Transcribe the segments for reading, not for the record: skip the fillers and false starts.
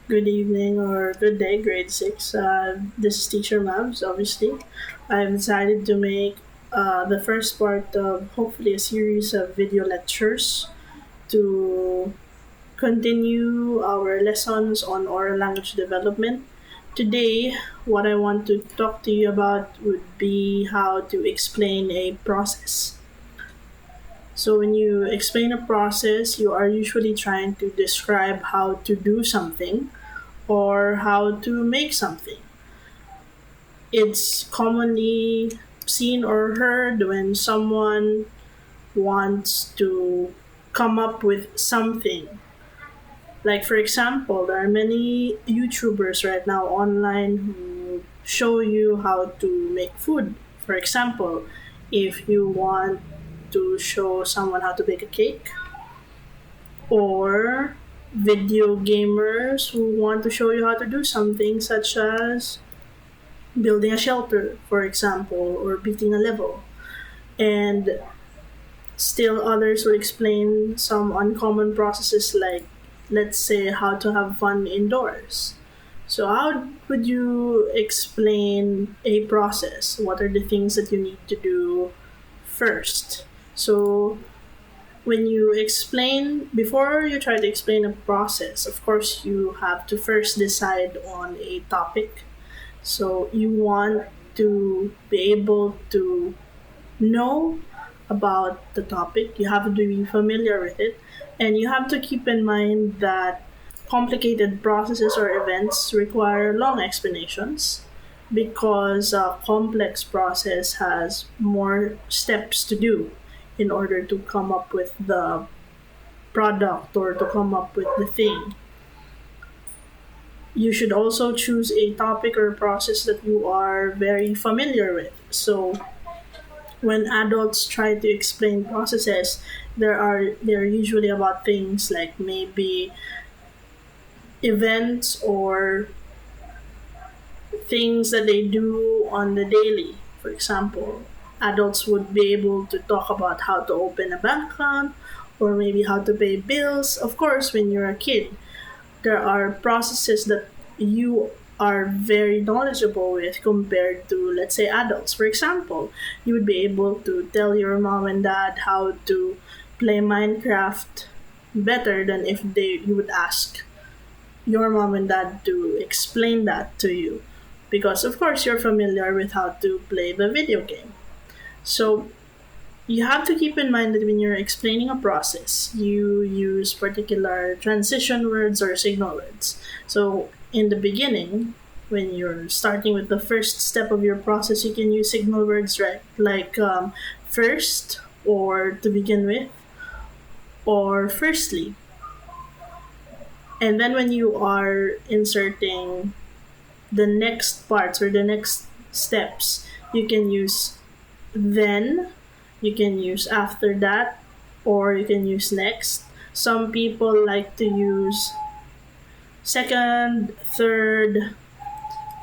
Good evening or good day, grade 6. This is Teacher Mabs, obviously. I've decided to make the first part of hopefully a series of video lectures to continue our lessons on oral language development. Today, what I want to talk to you about would be how to explain a process. So, when you explain a process, you are usually trying to describe how to do something or how to make something. It's commonly seen or heard when someone wants to come up with something. Like, for example, there are many YouTubers right now online who show you how to make food. For example, if you want to show someone how to bake a cake, or video gamers who want to show you how to do something such as building a shelter, for example, or beating a level. And still others will explain some uncommon processes like, let's say, how to have fun indoors. So, how would you explain a process? What are the things that you need to do first? So, when you explain, before you try to explain a process, of course, you have to first decide on a topic. So you want to be able to know about the topic, you have to be familiar with it, and you have to keep in mind that complicated processes or events require long explanations because a complex process has more steps to do in order to come up with the product or to come up with the thing. You should also choose a topic or process that you are very familiar with. So when adults try to explain processes, they're usually about things like maybe events or things that they do on the daily. For example, adults would be able to talk about how to open a bank account or maybe how to pay bills. Of course, when you're a kid, there are processes that you are very knowledgeable with compared to, let's say, adults. For example, you would be able to tell your mom and dad how to play Minecraft better than if you would ask your mom and dad to explain that to you, because of course you're familiar with how to play the video game. So you have to keep in mind that when you're explaining a process, you use particular transition words or signal words. So, in the beginning, when you're starting with the first step of your process, you can use signal words, right? Like first, or to begin with, or firstly. And then when you are inserting the next parts or the next steps, you can use then, you can use after that, or you can use next. Some people like to use second, third.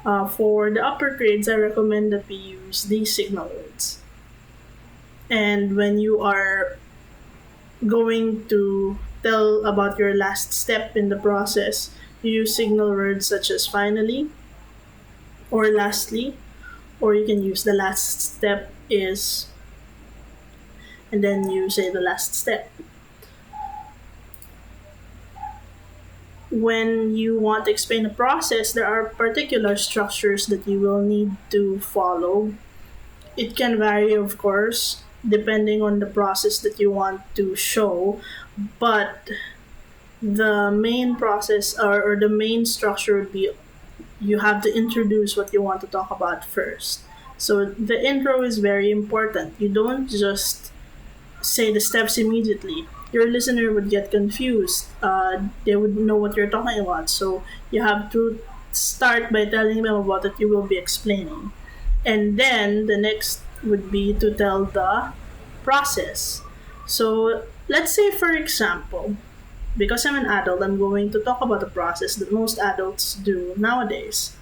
For the upper grades, I recommend that we use these signal words. And when you are going to tell about your last step in the process, you use signal words such as finally or lastly, or you can use the last step is, and then you say the last step. When you want to explain a process, there are particular structures that you will need to follow. It can vary, of course, depending on the process that you want to show, but the main process or the main structure would be you have to introduce what you want to talk about first. So the intro is very important. You don't just say the steps immediately. Your listener would get confused. They would know what you're talking about. So you have to start by telling them about what you will be explaining. And then the next would be to tell the process. So let's say, for example, because I'm an adult, I'm going to talk about the process that most adults do nowadays.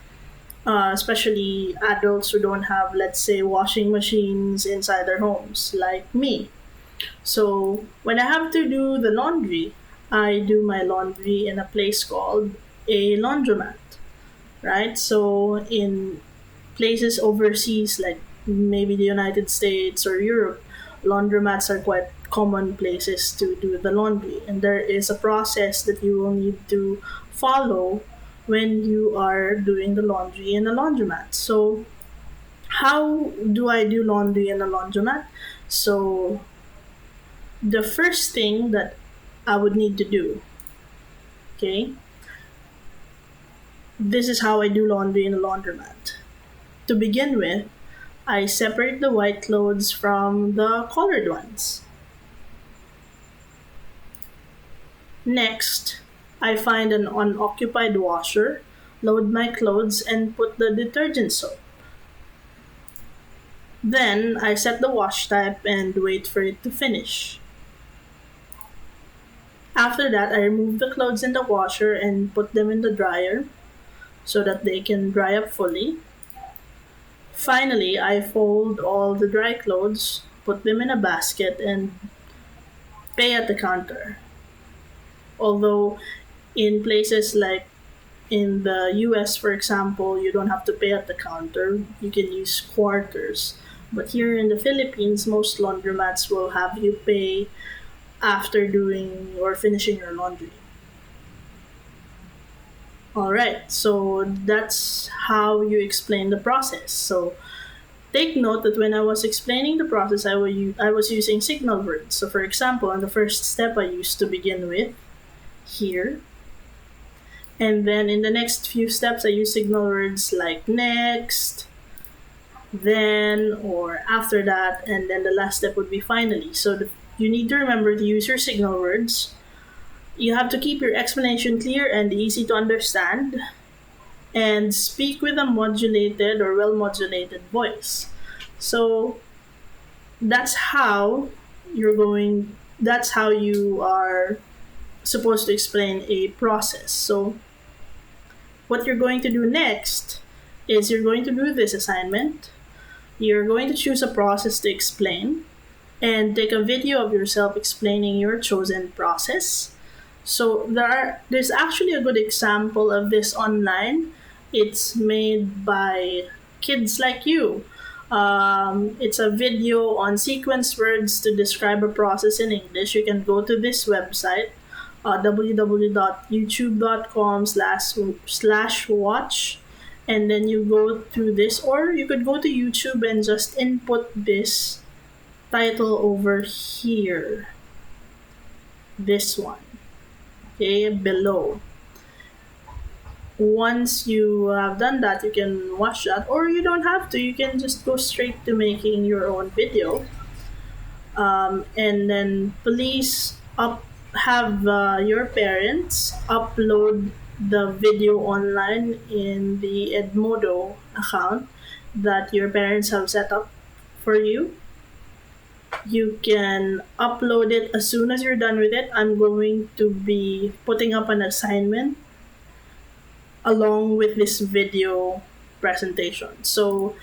Especially adults who don't have, let's say, washing machines inside their homes, like me. So when I have to do the laundry, I do my laundry in a place called a laundromat, right? So in places overseas, like maybe the United States or Europe, laundromats are quite common places to do the laundry. And there is a process that you will need to follow when you are doing the laundry in a laundromat. So, how do I do laundry in a laundromat? So, the first thing that I would need to do, okay, this is how I do laundry in a laundromat. To begin with, I separate the white clothes from the colored ones. Next, I find an unoccupied washer, load my clothes, and put the detergent soap. Then, I set the wash type and wait for it to finish. After that, I remove the clothes in the washer and put them in the dryer so that they can dry up fully. Finally, I fold all the dry clothes, put them in a basket, and pay at the counter. Although, in places like in the US, for example, you don't have to pay at the counter, you can use quarters. But here in the Philippines, most laundromats will have you pay after doing or finishing your laundry. All right, so that's how you explain the process. So take note that when I was explaining the process, I was using signal words. So for example, on the first step, I used to begin with here. And then in the next few steps, I use signal words like next, then, or after that, and then the last step would be finally. So you need to remember to use your signal words. You have to keep your explanation clear and easy to understand, and speak with a modulated or well modulated voice. So that's how that's how you are supposed to explain a process. So what you're going to do next is you're going to do this assignment. You're going to choose a process to explain and take a video of yourself explaining your chosen process. So there's actually a good example of this online. It's made by kids like you. It's a video on sequence words to describe a process in English. You can go to this website, www.youtube.com/watch, and then you go through this, or you could go to YouTube and just input this title over here. This one, okay, below. Once you have done that, you can watch that, or you don't have to. You can just go straight to making your own video, and then please have your parents upload the video online in the Edmodo account that your parents have set up for you. You can upload it as soon as you're done with it. I'm going to be putting up an assignment along with this video presentation. So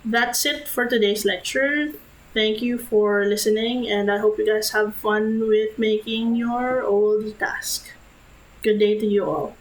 that's it for today's lecture. Thank you for listening, and I hope you guys have fun with making your old task. Good day to you all.